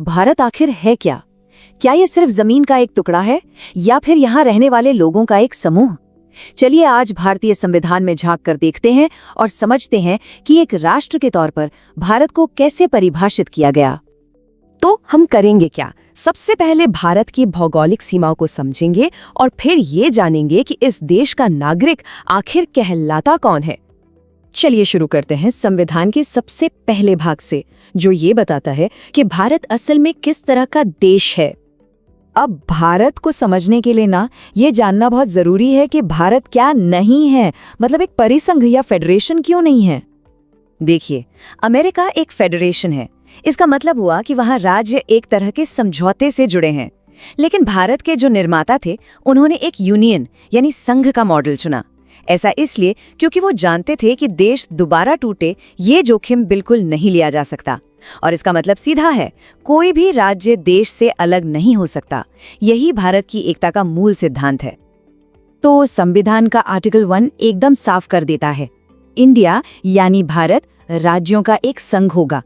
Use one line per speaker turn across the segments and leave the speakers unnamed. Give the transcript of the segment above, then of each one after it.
भारत आखिर है क्या? क्या ये सिर्फ जमीन का एक टुकड़ा है या फिर यहाँ रहने वाले लोगों का एक समूह? चलिए आज भारतीय संविधान में झांक कर देखते हैं और समझते हैं कि एक राष्ट्र के तौर पर भारत को कैसे परिभाषित किया गया।
तो हम करेंगे क्या? सबसे पहले भारत की भौगोलिक सीमाओं को समझेंगे और फिर ये जानेंगे कि इस देश का नागरिक आखिर कहलाता कौन है।
चलिए शुरू करते हैं संविधान के सबसे पहले भाग से, जो ये बताता है कि भारत असल में किस तरह का देश है। अब भारत को समझने के लिए ये जानना बहुत जरूरी है कि भारत क्या नहीं है, मतलब एक परिसंघ या फेडरेशन क्यों नहीं है। देखिए, अमेरिका एक फेडरेशन है। इसका मतलब हुआ कि वहाँ राज्य एक तरह के समझौते से जुड़े हैं। लेकिन भारत के जो निर्माता थे, उन्होंने एक यूनियन यानी संघ का मॉडल चुना। ऐसा इसलिए क्योंकि वो जानते थे कि देश दोबारा टूटे ये जोखिम बिल्कुल नहीं लिया जा सकता। और इसका मतलब सीधा है, कोई भी राज्य देश से अलग नहीं हो सकता। यही भारत की एकता का मूल सिद्धांत है। तो संविधान का आर्टिकल 1 एकदम साफ कर देता है, इंडिया यानी भारत राज्यों का एक संघ होगा।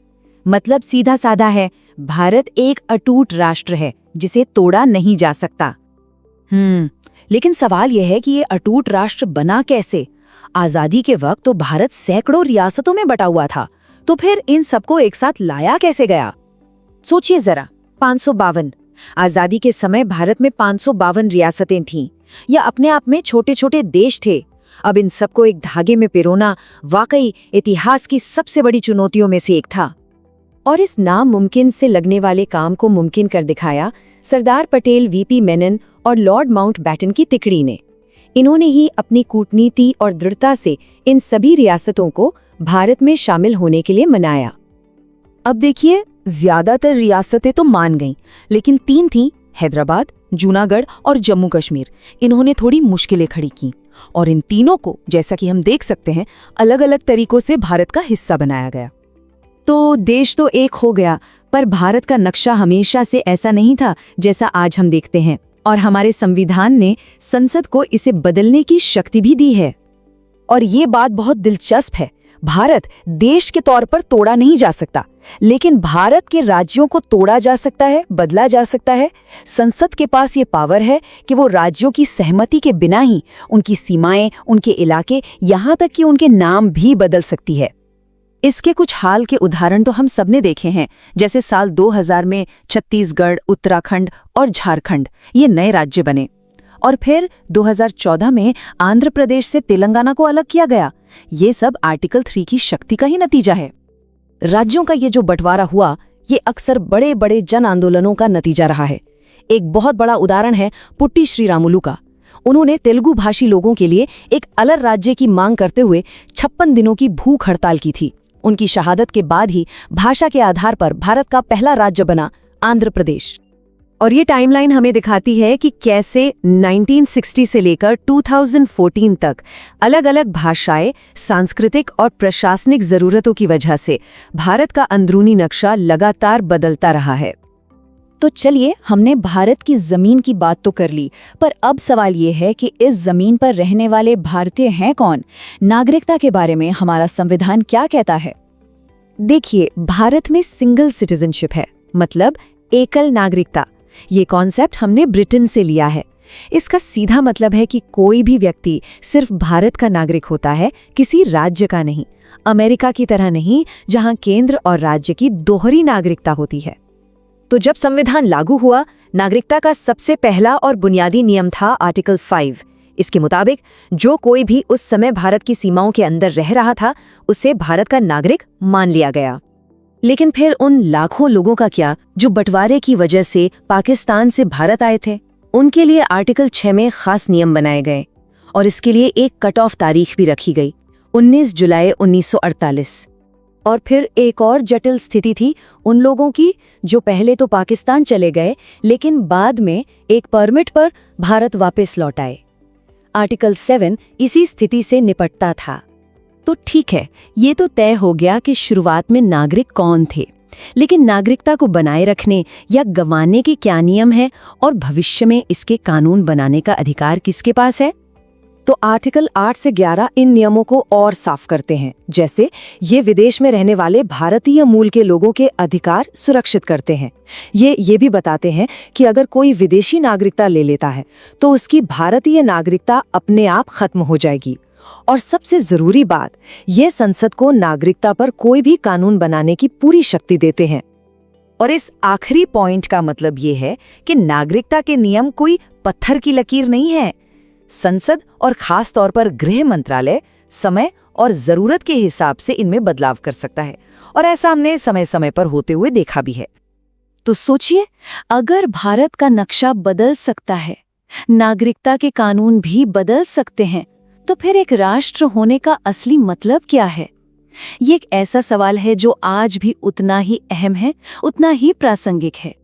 मतलब सीधा साधा है, भारत एक अटूट राष्ट्र है जिसे तोड़ा नहीं जा सकता। लेकिन सवाल यह है कि ये अटूट राष्ट्र बना कैसे? आजादी के वक्त तो भारत सैकड़ों रियासतों में बटा हुआ था, तो फिर इन सबको एक साथ लाया कैसे गया? सोचिए जरा, 552 आजादी के समय भारत में 552 रियासतें थीं, या अपने आप में छोटे छोटे देश थे। अब इन सबको एक धागे में पिरोना वाकई इतिहास की सबसे बड़ी चुनौतियों में से एक था। और इस नामुमकिन से लगने वाले काम को मुमकिन कर दिखाया सरदार पटेल, वीपी मेनन और लॉर्ड माउंटबैटन की तिकड़ी ने। इन्होंने ही अपनी कूटनीति और दृढ़ता से इन सभी रियासतों को भारत में शामिल होने के लिए मनाया। अब देखिए, ज्यादातर रियासतें तो मान गईं, लेकिन 3 थीं, हैदराबाद, जूनागढ़ और जम्मू कश्मीर। इन्होंने थोड़ी मुश्किलें खड़ी की और इन तीनों को, जैसा कि हम देख सकते हैं, अलग अलग तरीकों से भारत का हिस्सा बनाया गया। तो देश तो एक हो गया, पर भारत का नक्शा हमेशा से ऐसा नहीं था जैसा आज हम देखते हैं। और हमारे संविधान ने संसद को इसे बदलने की शक्ति भी दी है। और ये बात बहुत दिलचस्प है, भारत देश के तौर पर तोड़ा नहीं जा सकता, लेकिन भारत के राज्यों को तोड़ा जा सकता है, बदला जा सकता है। संसद के पास ये पावर है कि वो राज्यों की सहमति के बिना ही उनकी सीमाएं, उनके इलाके, यहाँ तक कि उनके नाम भी बदल सकती है। इसके कुछ हाल के उदाहरण तो हम सबने देखे हैं, जैसे साल 2000 में छत्तीसगढ़, उत्तराखंड और झारखंड ये नए राज्य बने। और फिर 2014 में आंध्र प्रदेश से तेलंगाना को अलग किया गया। ये सब आर्टिकल 3 की शक्ति का ही नतीजा है। राज्यों का ये जो बंटवारा हुआ, ये अक्सर बड़े बड़े जन आंदोलनों का नतीजा रहा है। एक बहुत बड़ा उदाहरण है पुट्टी श्रीरामुलु का। उन्होंने तेलुगु भाषी लोगों के लिए एक अलग राज्य की मांग करते हुए 56 दिनों की भूख हड़ताल की थी। उनकी शहादत के बाद ही भाषा के आधार पर भारत का पहला राज्य बना आंध्र प्रदेश। और ये टाइमलाइन हमें दिखाती है कि कैसे 1960 से लेकर 2014 तक अलग अलग भाषाएं, सांस्कृतिक और प्रशासनिक जरूरतों की वजह से भारत का अंदरूनी नक्शा लगातार बदलता रहा है। तो चलिए, हमने भारत की जमीन की बात तो कर ली, पर अब सवाल ये है कि इस जमीन पर रहने वाले भारतीय हैं कौन? नागरिकता के बारे में हमारा संविधान क्या कहता है? देखिए, भारत में सिंगल सिटीजनशिप है, मतलब एकल नागरिकता। ये कॉन्सेप्ट हमने ब्रिटेन से लिया है। इसका सीधा मतलब है कि कोई भी व्यक्ति सिर्फ भारत का नागरिक होता है, किसी राज्य का नहीं। अमेरिका की तरह नहीं, जहां केंद्र और राज्य की दोहरी नागरिकता होती है। तो जब संविधान लागू हुआ, नागरिकता का सबसे पहला और बुनियादी नियम था आर्टिकल 5। इसके मुताबिक जो कोई भी उस समय भारत की सीमाओं के अंदर रह रहा था, उसे भारत का नागरिक मान लिया गया। लेकिन फिर उन लाखों लोगों का क्या जो बंटवारे की वजह से पाकिस्तान से भारत आए थे? उनके लिए आर्टिकल 6 में खास नियम बनाए गए और इसके लिए एक कट ऑफ तारीख भी रखी गई, 19 जुलाई 1948। और फिर एक और जटिल स्थिति थी उन लोगों की जो पहले तो पाकिस्तान चले गए, लेकिन बाद में एक परमिट पर भारत वापस लौट आए। आर्टिकल 7 इसी स्थिति से निपटता था। तो ठीक है, ये तो तय हो गया कि शुरुआत में नागरिक कौन थे, लेकिन नागरिकता को बनाए रखने या गंवाने के क्या नियम है और भविष्य में इसके कानून बनाने का अधिकार किसके पास है? तो आर्टिकल 8 से 11 इन नियमों को और साफ करते हैं। जैसे ये विदेश में रहने वाले भारतीय मूल के लोगों के अधिकार सुरक्षित करते हैं। ये भी बताते हैं कि अगर कोई विदेशी नागरिकता ले लेता है तो उसकी भारतीय नागरिकता अपने आप खत्म हो जाएगी। और सबसे जरूरी बात, ये संसद को नागरिकता पर कोई भी कानून बनाने की पूरी शक्ति देते हैं। और इस आखिरी पॉइंट का मतलब ये है कि नागरिकता के नियम कोई पत्थर की लकीर नहीं है। संसद और खास तौर पर गृह मंत्रालय समय और जरूरत के हिसाब से इनमें बदलाव कर सकता है, और ऐसा हमने समय समय पर होते हुए देखा भी है। तो सोचिए, अगर भारत का नक्शा बदल सकता है, नागरिकता के कानून भी बदल सकते हैं, तो फिर एक राष्ट्र होने का असली मतलब क्या है? ये एक ऐसा सवाल है जो आज भी उतना ही अहम है, उतना ही प्रासंगिक है।